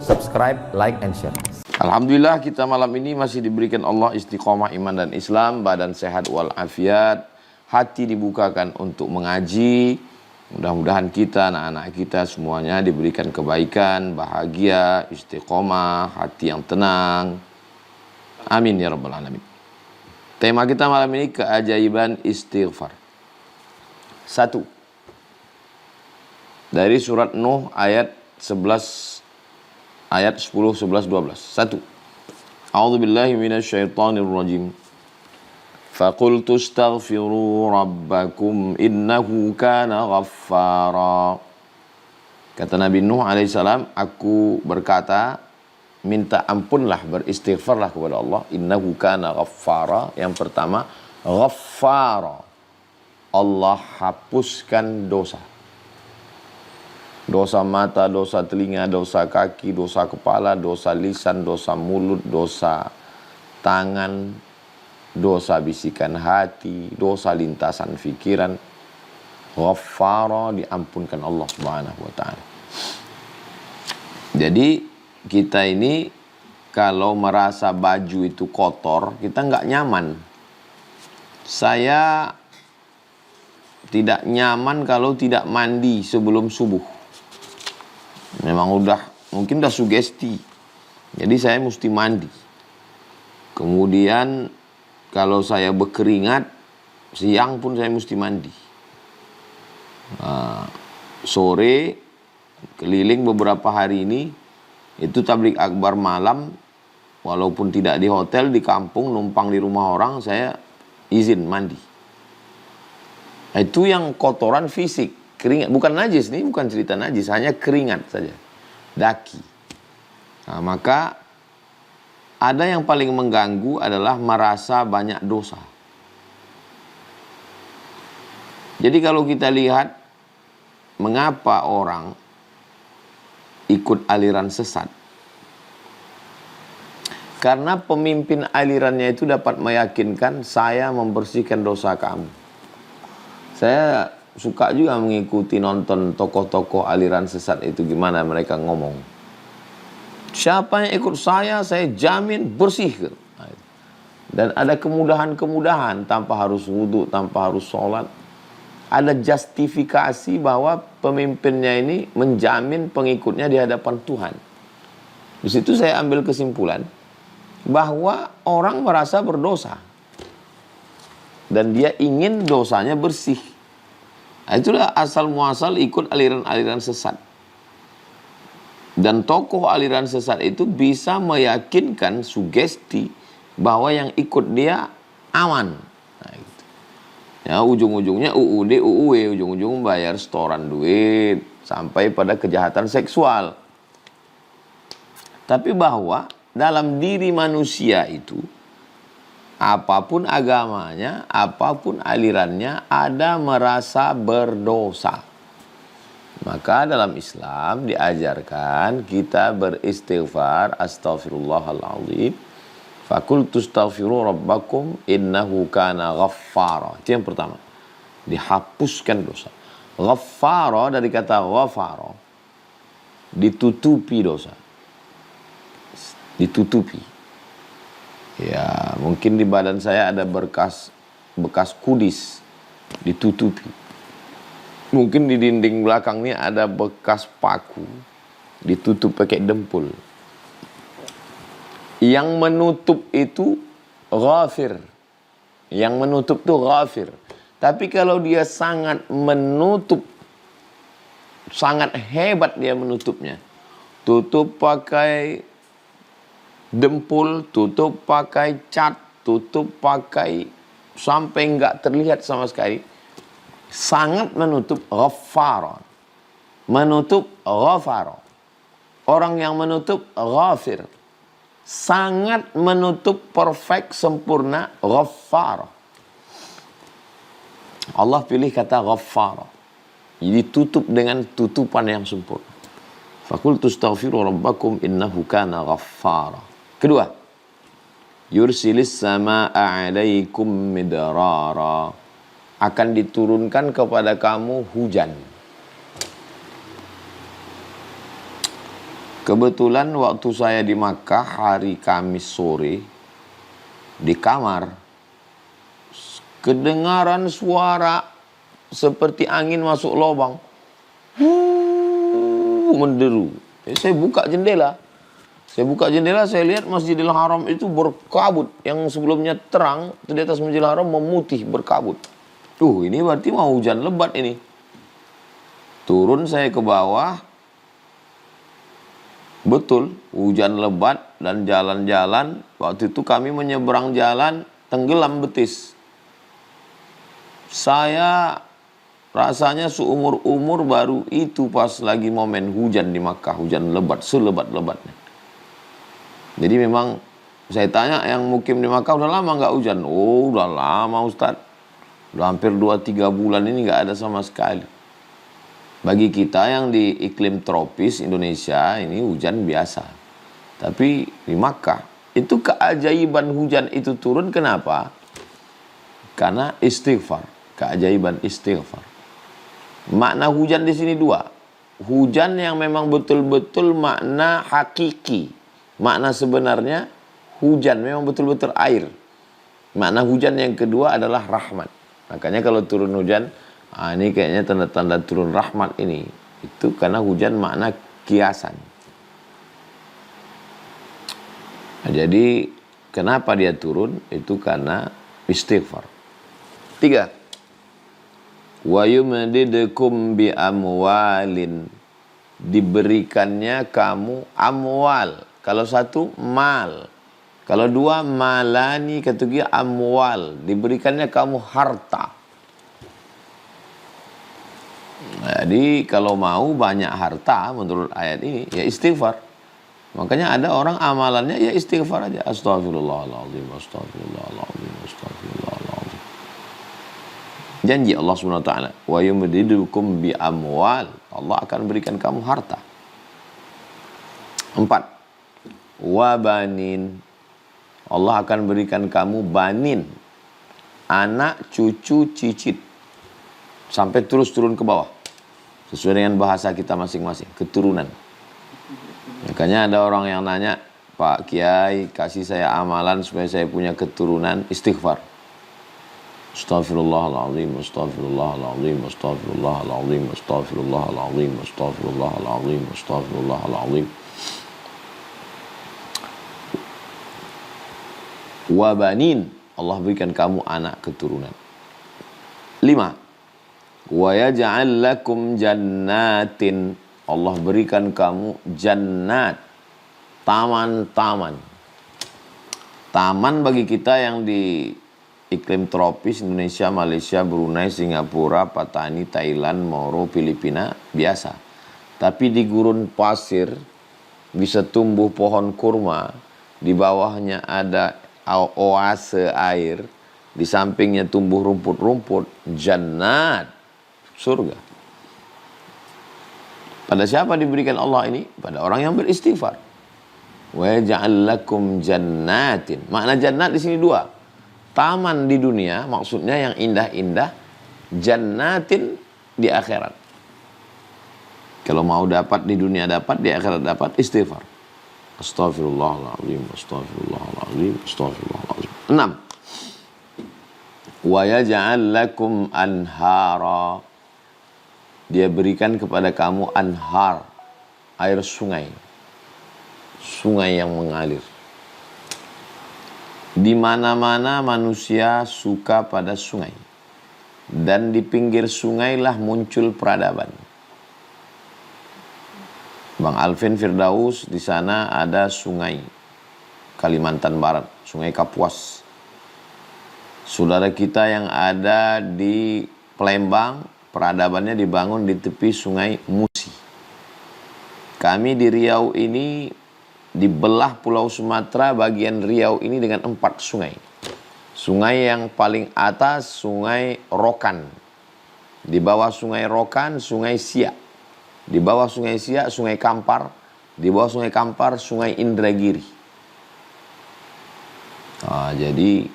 subscribe, like, and share. Alhamdulillah kita malam ini masih diberikan Allah istiqomah iman dan Islam, badan sehat walafiat, hati dibukakan untuk mengaji. Mudah-mudahan kita, anak-anak kita semuanya diberikan kebaikan, bahagia, istiqomah, hati yang tenang. Amin ya rabbal alamin. Tema kita malam ini keajaiban istighfar. 1. Dari surat Nuh ayat 11 ayat 10, 11, 12. 1. A'udzubillahi minasyaitonir rajim. Faqultu astaghfiru rabbakum innahu kana ghaffara. Kata Nabi Nuh alaihissalam, aku berkata, minta ampunlah, beristighfarlah kepada Allah. Innahu kana ghaffara. Yang pertama, ghaffara. Allah hapuskan dosa. Dosa mata, dosa telinga, dosa kaki, dosa kepala, dosa lisan, dosa mulut, dosa tangan, dosa bisikan hati, dosa lintasan fikiran. Ghaffara, diampunkan Allah Subhanahu wa ta'ala. Jadi kita ini kalau merasa baju itu kotor, kita nggak nyaman. Saya tidak nyaman kalau tidak mandi sebelum subuh. Memang mungkin udah sugesti. Jadi saya mesti mandi. Kemudian kalau saya berkeringat, siang pun saya mesti mandi. Sore, keliling beberapa hari ini, itu tablik akbar malam, walaupun tidak di hotel, di kampung, numpang di rumah orang, saya izin mandi. Itu yang kotoran fisik, keringat, bukan najis, ini bukan cerita najis, hanya keringat saja, daki. Nah, maka ada yang paling mengganggu adalah merasa banyak dosa. Jadi kalau kita lihat mengapa orang ikut aliran sesat, karena pemimpin alirannya itu dapat meyakinkan saya membersihkan dosa kamu. Saya suka juga mengikuti nonton tokoh-tokoh aliran sesat itu, gimana mereka ngomong. Siapa yang ikut saya jamin bersih. Dan ada kemudahan-kemudahan tanpa harus wudhu, tanpa harus sholat. Ada justifikasi bahwa pemimpinnya ini menjamin pengikutnya di hadapan Tuhan. Di situ saya ambil kesimpulan bahwa orang merasa berdosa dan dia ingin dosanya bersih. Nah, itulah asal muasal ikut aliran-aliran sesat. Dan tokoh aliran sesat itu bisa meyakinkan sugesti bahwa yang ikut dia aman. Nah, gitu. Ya, ujung-ujungnya UUD, UUW, ujung-ujung bayar setoran duit sampai pada kejahatan seksual. Tapi bahwa dalam diri manusia itu, apapun agamanya, apapun alirannya, ada merasa berdosa. Maka dalam Islam diajarkan kita beristighfar, astaghfirullahaladzim. Fakultu astaghfiru rabbakum innahu kana ghaffara. Itu yang pertama. Dihapuskan dosa. Ghaffara dari kata ghafara. Ditutupi dosa. Ditutupi. Ya, mungkin di badan saya ada bekas kudis. Ditutupi. Mungkin di dinding belakang ini ada bekas paku. Ditutup pakai dempul. Yang menutup itu ghafir. Yang menutup itu ghafir. Tapi kalau dia sangat menutup, sangat hebat dia menutupnya. Tutup pakai dempul, tutup pakai cat, tutup pakai sampai enggak terlihat sama sekali. Sangat menutup ghaffara. Menutup ghafara. Orang yang menutup ghafir. Sangat menutup perfect, sempurna, ghaffara. Allah pilih kata ghaffara. Jadi tutup dengan tutupan yang sempurna. Fakultu astaghfiru rabbakum innahu kana ghaffara. Kedua, yursilis samaa'a 'alaikum midrara. Akan diturunkan kepada kamu hujan. Kebetulan waktu saya di Makkah hari Kamis sore, di kamar, kedengaran suara seperti angin masuk lubang. Menderu. Saya buka jendela. Saya lihat Masjidil Haram itu berkabut. Yang sebelumnya terang, itu di atas Masjidil Haram memutih, berkabut. Ini berarti mau hujan lebat ini. Turun saya ke bawah. Betul, hujan lebat dan jalan-jalan. Waktu itu kami menyeberang jalan, tenggelam betis. Saya rasanya seumur-umur baru itu pas lagi momen hujan di Makkah. Hujan lebat, selebat-lebatnya. Jadi memang saya tanya yang mukim di Makkah udah lama nggak hujan? Oh udah lama Ustaz. Udah hampir 2-3 bulan ini nggak ada sama sekali. Bagi kita yang di iklim tropis Indonesia ini hujan biasa. Tapi di Makkah itu keajaiban hujan itu turun kenapa? Karena istighfar. Keajaiban istighfar. Makna hujan di sini dua. Hujan yang memang betul-betul makna hakiki. Makna sebenarnya hujan memang betul-betul air. Makna hujan yang kedua adalah rahmat. Makanya kalau turun hujan, ini kayaknya tanda-tanda turun rahmat ini. Itu karena hujan makna kiasan. Jadi kenapa dia turun? Itu karena istighfar. 3. Wa yumdidukum bi amwalin. Diberikannya kamu amwal. Kalau satu, mal. Kalau dua, malani, ketiga, amwal. Diberikannya kamu harta. Jadi kalau mau banyak harta menurut ayat ini, ya istighfar. Makanya ada orang amalannya ya istighfar aja. Astaghfirullahaladzim, astaghfirullahaladzim, astaghfirullahaladzim. Janji Allah SWT. Wa yumdidukum bi amwal. Allah akan berikan kamu harta. 4. Wabanin. Allah akan berikan kamu banin. Anak, cucu, cicit. Sampai terus turun ke bawah. Sesuai dengan bahasa kita masing-masing. Keturunan. Makanya ada orang yang nanya, Pak Kiai, kasih saya amalan supaya saya punya keturunan. Istighfar. Astaghfirullahaladzim, astaghfirullahaladzim, astaghfirullahaladzim, astaghfirullahaladzim, astaghfirullahaladzim, astaghfirullahaladzim. Wabanin. Allah berikan kamu anak keturunan. 5. Wa yaj'al lakum jannatin. Allah berikan kamu jannat. Taman-taman. Taman bagi kita yang di iklim tropis Indonesia, Malaysia, Brunei, Singapura, Patani, Thailand, Moro, Filipina biasa. Tapi di gurun pasir bisa tumbuh pohon kurma. Di bawahnya ada oase air, di sampingnya tumbuh rumput-rumput, jannat, surga. Pada siapa diberikan Allah ini? Pada orang yang beristighfar. Wa yaj'al lakum jannatin. Makna jannat di sini dua. Taman di dunia, maksudnya yang indah-indah, jannatin di akhirat. Kalau mau dapat di dunia dapat, di akhirat dapat, istighfar. Astaghfirullahaladzim, astaghfirullahaladzim, astaghfirullahaladzim. 6. Wa yaj'al lakum anhara. Dia berikan kepada kamu anhar, air sungai. Sungai yang mengalir. Di mana-mana manusia suka pada sungai. Dan di pinggir sungai lah muncul peradaban. Bang Alvin Firdaus, di sana ada sungai Kalimantan Barat, Sungai Kapuas. Saudara kita yang ada di Palembang, peradabannya dibangun di tepi Sungai Musi. Kami di Riau ini dibelah Pulau Sumatera, bagian Riau ini dengan 4 sungai. Sungai yang paling atas, Sungai Rokan. Di bawah Sungai Rokan, Sungai Siak. Di bawah Sungai Siak, Sungai Kampar. Di bawah Sungai Kampar, Sungai Indragiri. Jadi,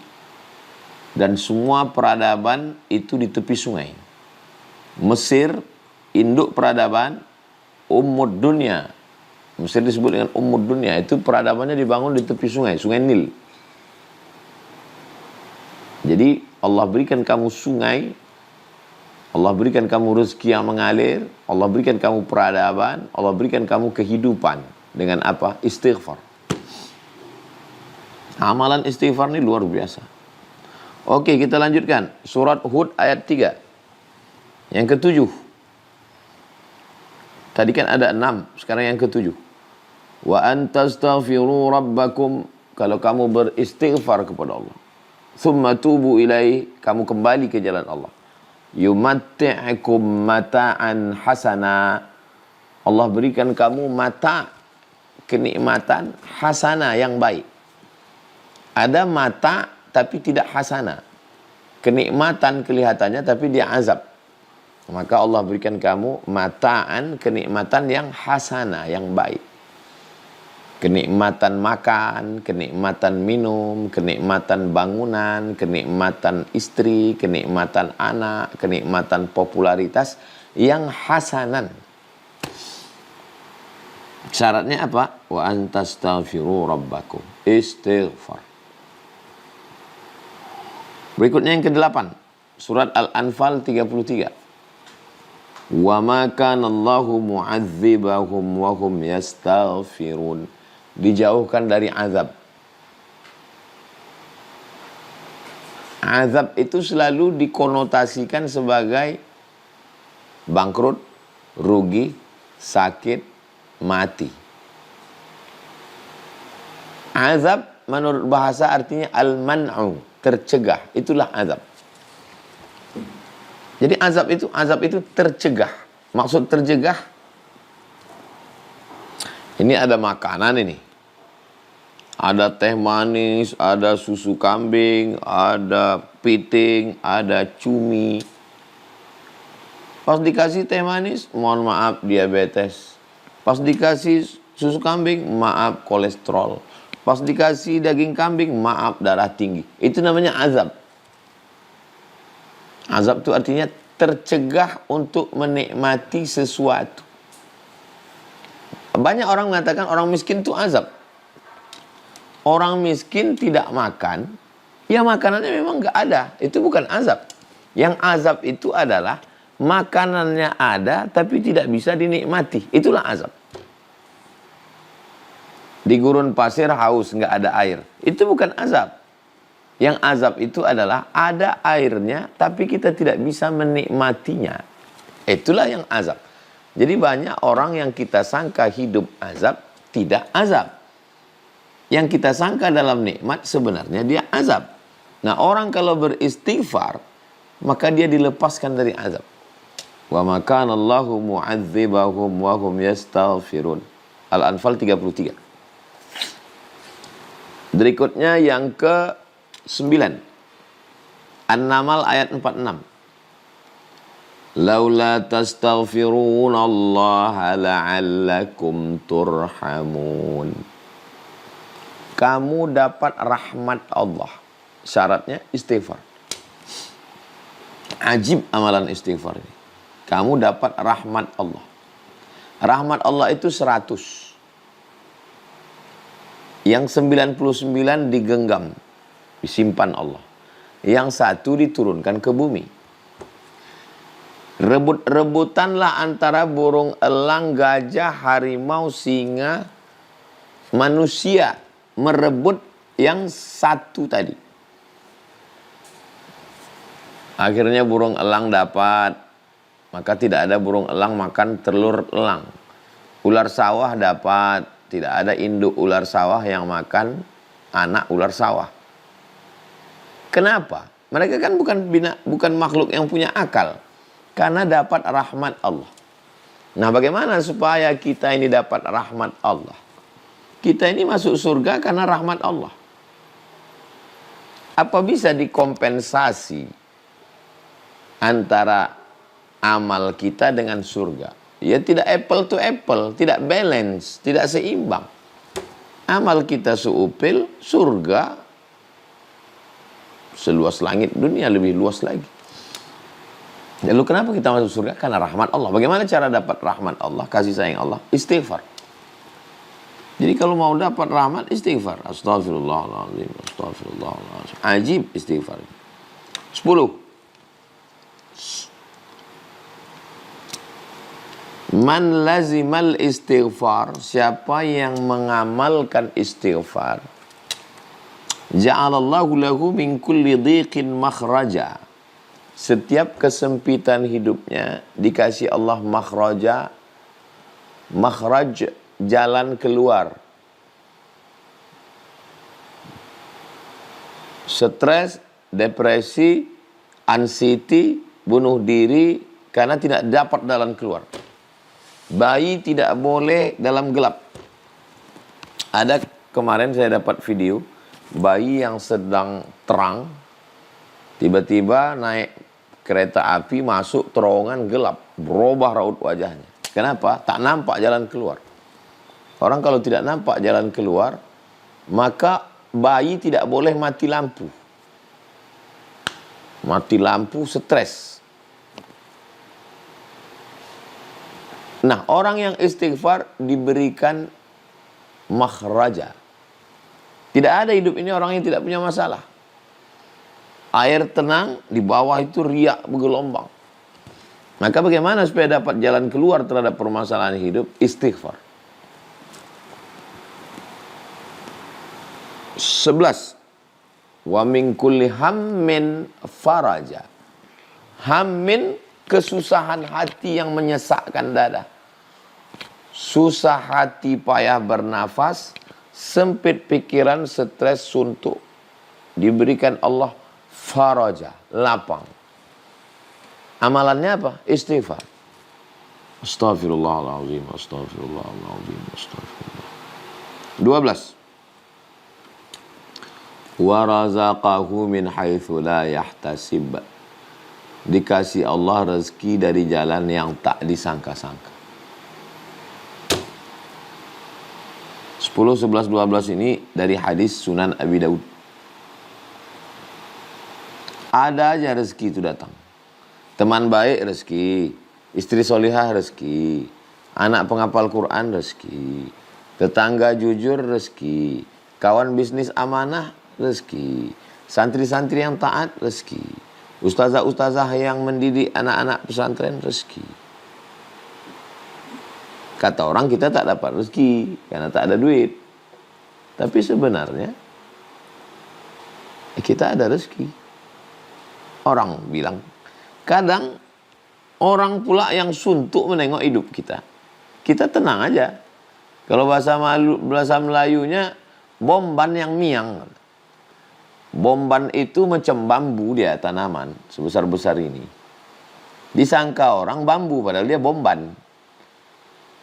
dan semua peradaban itu di tepi sungai. Mesir, induk peradaban, Ummud Dunya, Mesir disebut dengan Ummud Dunia. Itu peradabannya dibangun di tepi sungai, Sungai Nil. Jadi Allah berikan kamu sungai, Allah berikan kamu rezeki yang mengalir, Allah berikan kamu peradaban, Allah berikan kamu kehidupan. Dengan apa? Istighfar. Amalan istighfar ini luar biasa. Oke, kita lanjutkan. Surat Hud ayat 3. Yang ketujuh. Tadi kan ada 6, sekarang yang ketujuh. Wa antastaghfiru rabbakum, kalau kamu beristighfar kepada Allah. Thumma tubu ilaih, kamu kembali ke jalan Allah. Yumatti'akum mata'an hasana, Allah berikan kamu mata, kenikmatan hasana yang baik. Ada mata tapi tidak hasana. Kenikmatan kelihatannya tapi dia azab. Maka Allah berikan kamu mata'an, kenikmatan yang hasana, yang baik. Kenikmatan makan, kenikmatan minum, kenikmatan bangunan, kenikmatan istri, kenikmatan anak, kenikmatan popularitas yang hasanan. Syaratnya apa? Wa antastaghfiru rabbakum. Istighfar. Berikutnya yang ke-8. Surat Al-Anfal 33. Wa ma kana Allahu mu'adzibahum wa hum yastaghfirun. Dijauhkan dari azab. Azab itu selalu dikonotasikan sebagai bangkrut, rugi, sakit, mati. Azab menurut bahasa artinya al-man'u, tercegah. Itulah azab. Jadi azab itu tercegah. Maksud tercegah, ini ada makanan ini. Ada teh manis, ada susu kambing, ada piting, ada cumi. Pas dikasih teh manis, mohon maaf diabetes. Pas dikasih susu kambing, maaf kolesterol. Pas dikasih daging kambing, maaf darah tinggi. Itu namanya azab. Azab itu artinya tercegah untuk menikmati sesuatu. Banyak orang mengatakan orang miskin itu azab. Orang miskin tidak makan, ya makanannya memang nggak ada. Itu bukan azab. Yang azab itu adalah makanannya ada tapi tidak bisa dinikmati. Itulah azab. Di gurun pasir haus, nggak ada air. Itu bukan azab. Yang azab itu adalah ada airnya tapi kita tidak bisa menikmatinya. Itulah yang azab. Jadi banyak orang yang kita sangka hidup azab, tidak azab. Yang kita sangka dalam nikmat sebenarnya dia azab. Nah, orang kalau beristighfar, maka dia dilepaskan dari azab. Wa ma kana Allahu mu'adzibahum wa hum yastaghfirun. Al-Anfal 33. Berikutnya yang ke-9. An-Naml ayat 46. Laula tastaghfiruna Allah la'allakum turhamun. Kamu dapat rahmat Allah. Syaratnya istighfar. Ajib amalan istighfar ini. Kamu dapat rahmat Allah. Rahmat Allah itu 100. Yang 99 digenggam, disimpan Allah. Yang 1 diturunkan ke bumi. Rebut-rebutanlah antara burung elang, gajah, harimau, singa, manusia. Merebut yang 1 tadi. Akhirnya burung elang dapat. Maka tidak ada burung elang makan telur elang. Ular sawah dapat. Tidak ada induk ular sawah yang makan anak ular sawah. Kenapa? Mereka kan bukan makhluk yang punya akal. Karena dapat rahmat Allah. Nah, bagaimana supaya kita ini dapat rahmat Allah? Kita ini masuk surga karena rahmat Allah. Apa bisa dikompensasi antara amal kita dengan surga? Ya tidak apple to apple, tidak balance, tidak seimbang. Amal kita seupil, surga seluas langit, dunia lebih luas lagi. Lalu kenapa kita masuk surga? Karena rahmat Allah. Bagaimana cara dapat rahmat Allah, kasih sayang Allah? Istighfar. Jadi kalau mau dapat rahmat, istighfar. Astaghfirullahaladzim, astaghfirullahaladzim. Ajib istighfar. 10. Man lazimal istighfar, siapa yang mengamalkan istighfar, ja'alallahu lahu min kulli dhiqin makhraja. Setiap kesempitan hidupnya dikasih Allah makhraj, jalan keluar. Stres, depresi, anxiety, bunuh diri karena tidak dapat jalan keluar. Bayi tidak boleh dalam gelap. Ada kemarin saya dapat video bayi yang sedang terang, tiba-tiba naik kereta api masuk terowongan gelap, berubah raut wajahnya. Kenapa? Tak nampak jalan keluar. Orang kalau tidak nampak jalan keluar, maka bayi tidak boleh mati lampu. Mati lampu stres. Nah, orang yang istighfar diberikan makhraja. Tidak ada hidup ini orang yang tidak punya masalah. Air tenang, di bawah itu riak bergelombang. Maka bagaimana supaya dapat jalan keluar terhadap permasalahan hidup? Istighfar. 11. Wa min kulli hammin faraja. Hammin, kesusahan hati yang menyesakkan dada. Susah hati, payah bernafas, sempit pikiran, stres, suntuk. Diberikan Allah faraja, lapang. Amalannya apa? Istighfar. Astaghfirullahaladzim, astaghfirullahaladzim, astaghfirullah. 12. Wa razaqahu min haitsu la yahtasib. Dikasih Allah rezeki dari jalan yang tak disangka-sangka. 10, 11, 12 ini dari hadis Sunan Abi Daud. Ada aja rezeki itu datang. Teman baik rezeki, istri solihah rezeki, anak penghafal Quran rezeki, tetangga jujur rezeki, kawan bisnis amanah rezeki, santri-santri yang taat rezeki, ustazah-ustazah yang mendidik anak-anak pesantren rezeki. Kata orang kita tak dapat rezeki karena tak ada duit. Tapi sebenarnya kita ada rezeki. Orang bilang, kadang orang pula yang suntuk menengok hidup kita. Kita tenang aja. Kalau bahasa Melayunya, bomban yang miang. Bomban itu macam bambu dia, tanaman sebesar-besar ini. Disangka orang bambu padahal dia bomban.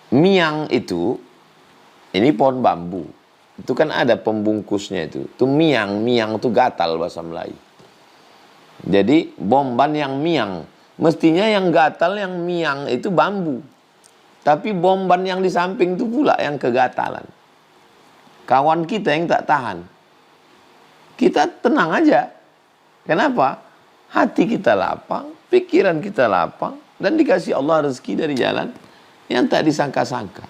Miang itu, ini pohon bambu. Itu kan ada pembungkusnya itu. Itu miang, miang itu gatal bahasa Melayu. Jadi bomban yang miang. Mestinya yang gatal, yang miang itu bambu. Tapi bomban yang di samping itu pula yang kegatalan. Kawan kita yang tak tahan. Kita tenang aja. Kenapa? Hati kita lapang, pikiran kita lapang, dan dikasih Allah rezeki dari jalan yang tak disangka-sangka.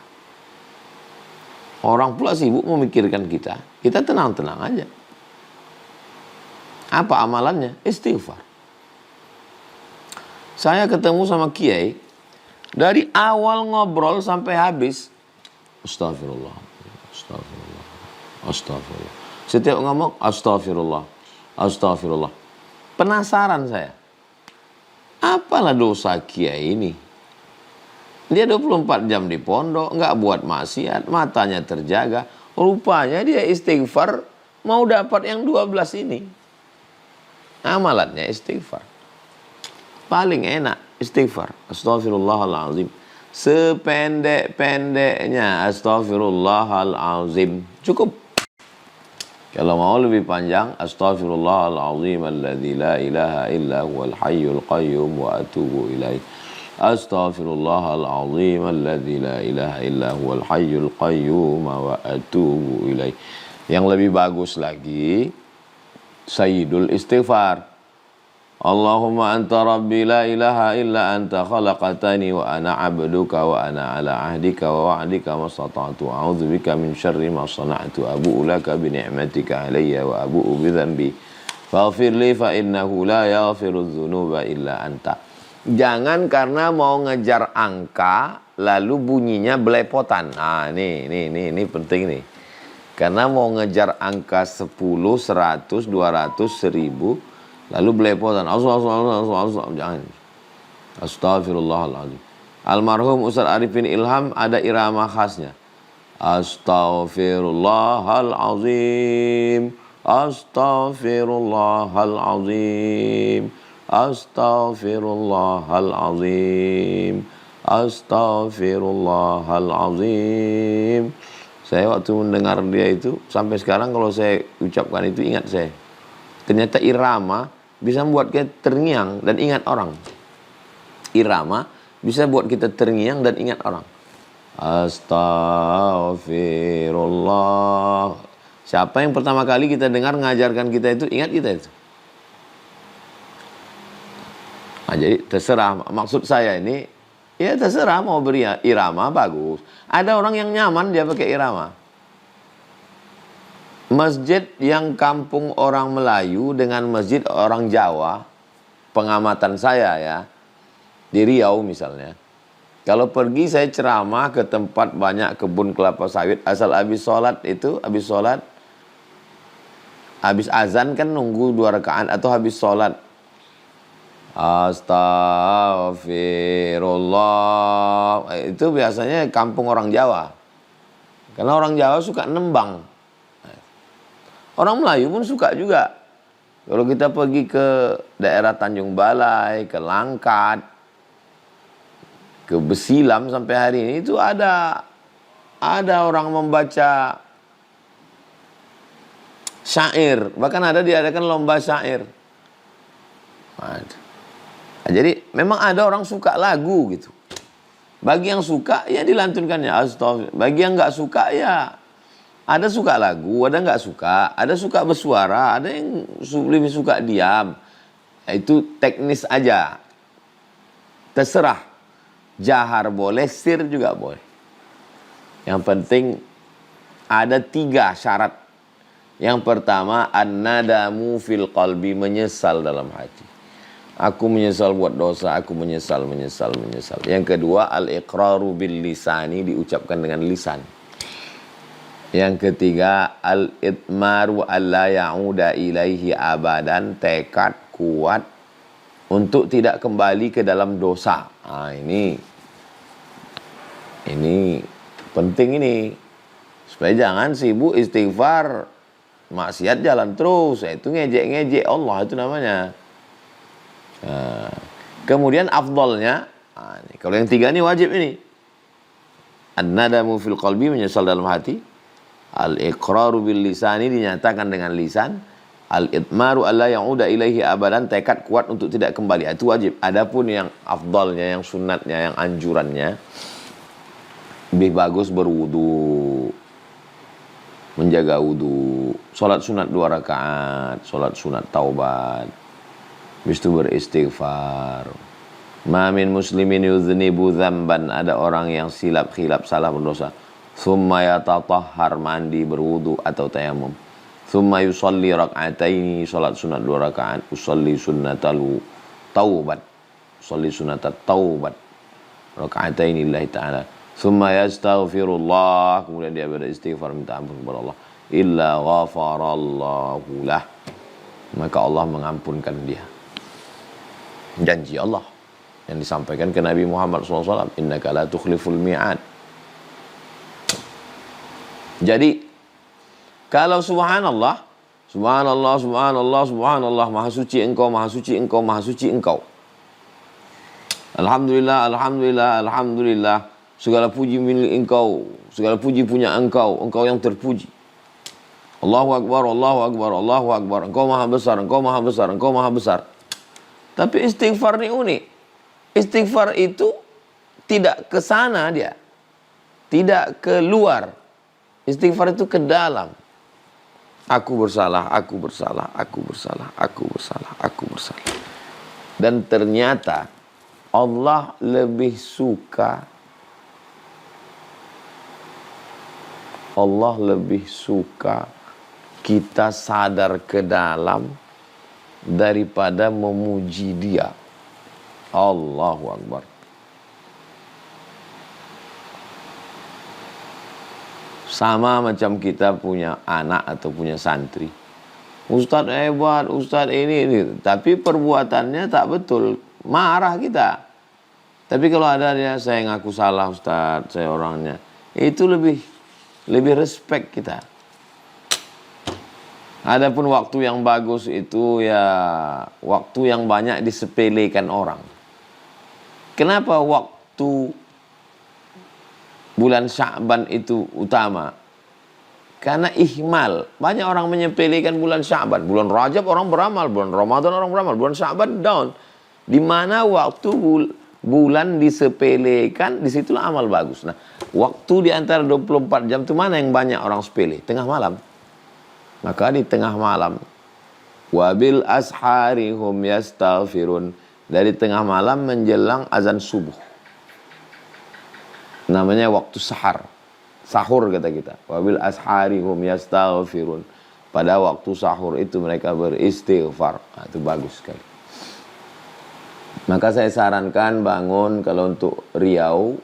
Orang pula sibuk memikirkan kita. Kita tenang-tenang aja. Apa amalannya? Istighfar. Saya ketemu sama Kiai, dari awal ngobrol sampai habis, astagfirullah, astagfirullah, astagfirullah. Setiap ngomong, astagfirullah, astagfirullah. Penasaran saya. Apalah dosa Kiai ini? Dia 24 jam di pondok, nggak buat maksiat, matanya terjaga. Rupanya dia istighfar, mau dapat yang 12 ini. Amalannya istighfar. Paling enak istighfar. Astaghfirullahaladzim. Sependek-pendeknya astaghfirullahaladzim. Cukup. Kalau mau lebih panjang, astaghfirullahaladzim alladzi la ilaha illa huwal hayyul qayyum wa atubu ilaih. Astaghfirullahaladzim alladzi la ilaha illa huwal hayyul qayyum wa atubu ilaih. Yang lebih bagus lagi, Sayyidul Istighfar. Allahumma anta rabbi la ilaha illa anta khalaqatani wa ana abduka wa ana ala ahdika wa wa'dika mastata'tu a'udzubika min syarri ma sana'tu abu'u laka bi ni'matika alayya wa abu'u bi dhanbi faghfir li fa innahu la yaghfiru dzunuba illa anta. Jangan karena mau ngejar angka lalu bunyinya belepotan. Nah, ini penting nih. Karena mau ngejar angka 10, 100, 200, 1000 lalu belepotan, jangan. Astaghfirullahaladzim. Almarhum Ustaz Arifin Ilham ada irama khasnya. Astaghfirullahaladzim, astaghfirullahaladzim, astaghfirullahaladzim, astaghfirullahaladzim. Saya waktu mendengar dia itu, sampai sekarang kalau saya ucapkan itu ingat saya. Ternyata irama bisa membuat kita terngiang dan ingat orang. Irama bisa buat kita terngiang dan ingat orang. Astaghfirullah. Siapa yang pertama kali kita dengar mengajarkan kita itu, ingat kita itu. Nah, jadi terserah. Maksud saya ini, ya terserah mau beri irama, bagus. Ada orang yang nyaman dia pakai irama. Masjid yang kampung orang Melayu dengan masjid orang Jawa, pengamatan saya ya, di Riau misalnya. Kalau pergi saya ceramah ke tempat banyak kebun kelapa sawit, asal habis sholat itu, habis azan kan nunggu 2 rakaat atau habis sholat. Astagfirullah. Itu biasanya kampung orang Jawa. Karena orang Jawa suka nembang. Orang Melayu pun suka juga. Kalau kita pergi ke daerah Tanjung Balai, ke Langkat, ke Besilam sampai hari ini itu ada orang membaca syair. Bahkan ada diadakan lomba syair. Nah, jadi memang ada orang suka lagu gitu. Bagi yang suka ya dilantunkannya astagfirullah. Bagi yang nggak suka ya ada suka lagu, ada nggak suka, ada suka bersuara, ada yang lebih suka diam. Itu teknis aja. Terserah. Jahar boleh, sir juga boleh. Yang penting ada 3 syarat. Yang pertama, an-nadamu fil qalbi, menyesal dalam hati. Aku menyesal buat dosa, aku menyesal. Yang kedua, al-iqraru bil lisani, diucapkan dengan lisan. Yang ketiga, al-itmaru alla ya'uda ilaihi abadan, tekad kuat untuk tidak kembali ke dalam dosa. Nah, ini penting ini. Supaya jangan sibuk istighfar, maksiat jalan terus. Itu ngejek-ngejek Allah itu namanya. Nah, kemudian afdalnya, kalau yang 3 ini wajib ini. An-nadamu fil qalbi, menyesal dalam hati. Al-iqraru bil lisani, dinyatakan dengan lisan. Al-itmaru alla ya'uda ilaihi abadan, tekad kuat untuk tidak kembali. Itu wajib. Adapun yang afdalnya, yang sunatnya, yang anjurannya, lebih bagus berwudu, menjaga wudu, sholat sunat 2 rakaat, sholat sunat taubat, habis itu beristighfar. Ma min muslimin yudhnibu dzamban, ada orang yang silap khilaf salah berdosa, thumma yatatahhar, mandi berwudu atau tayamum, thumma yusalli rak'ataini, salat sunat 2 rakaat, usalli sunnatal taubat, usalli sunnatat taubat rak'ataini lillahi ta'ala, thumma yastaghfirullah, kemudian dia beristighfar minta ampun kepada Allah, illa ghafarallahu lah, maka Allah mengampunkan dia. Janji Allah yang disampaikan ke Nabi Muhammad SAW, innaka la tukhliful mi'ad. Jadi kalau subhanallah, subhanallah, subhanallah, subhanallah, maha suci engkau, maha suci engkau, maha suci engkau. Alhamdulillah, alhamdulillah, alhamdulillah, segala puji milik engkau, segala puji punya engkau, engkau yang terpuji. Allahu Akbar, Allahu Akbar, Allahu Akbar, engkau maha besar, engkau maha besar, engkau maha besar. Tapi istighfar ini unik. Istighfar itu tidak ke sana dia, tidak ke luar. Istighfar itu ke dalam. Aku bersalah, aku bersalah, aku bersalah, aku bersalah, aku bersalah. Dan ternyata Allah lebih suka kita sadar ke dalam daripada memuji Dia. Allahu Akbar. Sama macam kita punya anak atau punya santri. Ustadz hebat, Ustadz ini. Tapi perbuatannya tak betul. Marah kita. Tapi kalau ada dia, saya ngaku salah Ustadz, saya orangnya. Itu lebih respect kita. Adapun waktu yang bagus itu ya waktu yang banyak disepelekan orang. Kenapa waktu bulan Sya'ban itu utama? Karena ihmal. Banyak orang menyepelekan bulan Sya'ban. Bulan Rajab orang beramal, bulan Ramadan orang beramal, bulan Sya'ban down. Di mana waktu bulan disepelekan, disitulah amal bagus. Nah, waktu di antara 24 jam itu mana yang banyak orang sepele? Tengah malam. Maka di tengah malam, wabil ashari hum yastaghfirun, dari tengah malam menjelang azan subuh. Namanya waktu sahur kata kita. Wabil ashari hum yastaghfirun. Pada waktu sahur itu mereka beristighfar. Nah, itu bagus sekali. Maka saya sarankan bangun kalau untuk Riau,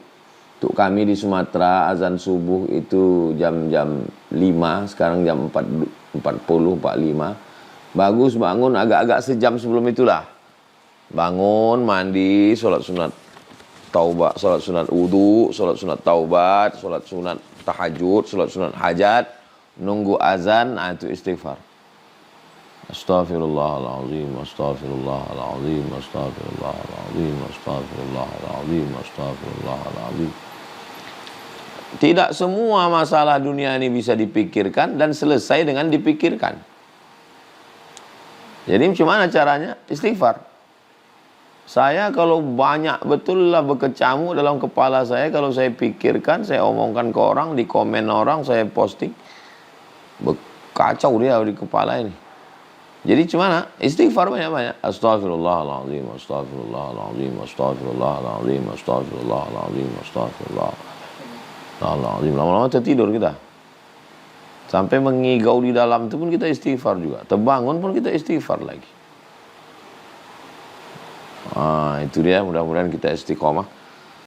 untuk kami di Sumatera azan subuh itu jam 5, sekarang jam 4:40, 45. Bagus bangun agak-agak sejam sebelum itulah. Bangun, mandi, sholat sunat taubat, sholat sunat wudu, sholat sunat taubat, sholat sunat tahajud, sholat sunat hajat, nunggu azan, nah itu istighfar. Astaghfirullahaladzim, astaghfirullahaladzim, astaghfirullahaladzim, astaghfirullahaladzim, astaghfirullahaladzim. Tidak semua masalah dunia ini bisa dipikirkan dan selesai dengan dipikirkan. Jadi gimana caranya? Istighfar. Saya kalau banyak betul lah berkecamuk dalam kepala saya, kalau saya pikirkan, saya omongkan ke orang, di komen orang, saya posting, kacau dia di kepala ini. Jadi gimana? Istighfar banyak-banyak. Astaghfirullahaladzim, astaghfirullahaladzim, astaghfirullahaladzim, astaghfirullahaladzim, astaghfirullahaladzim. Lama-lama tertidur kita. Sampai mengigau di dalam itu pun kita istighfar juga. Terbangun pun kita istighfar lagi. Itu dia, mudah-mudahan kita istiqomah.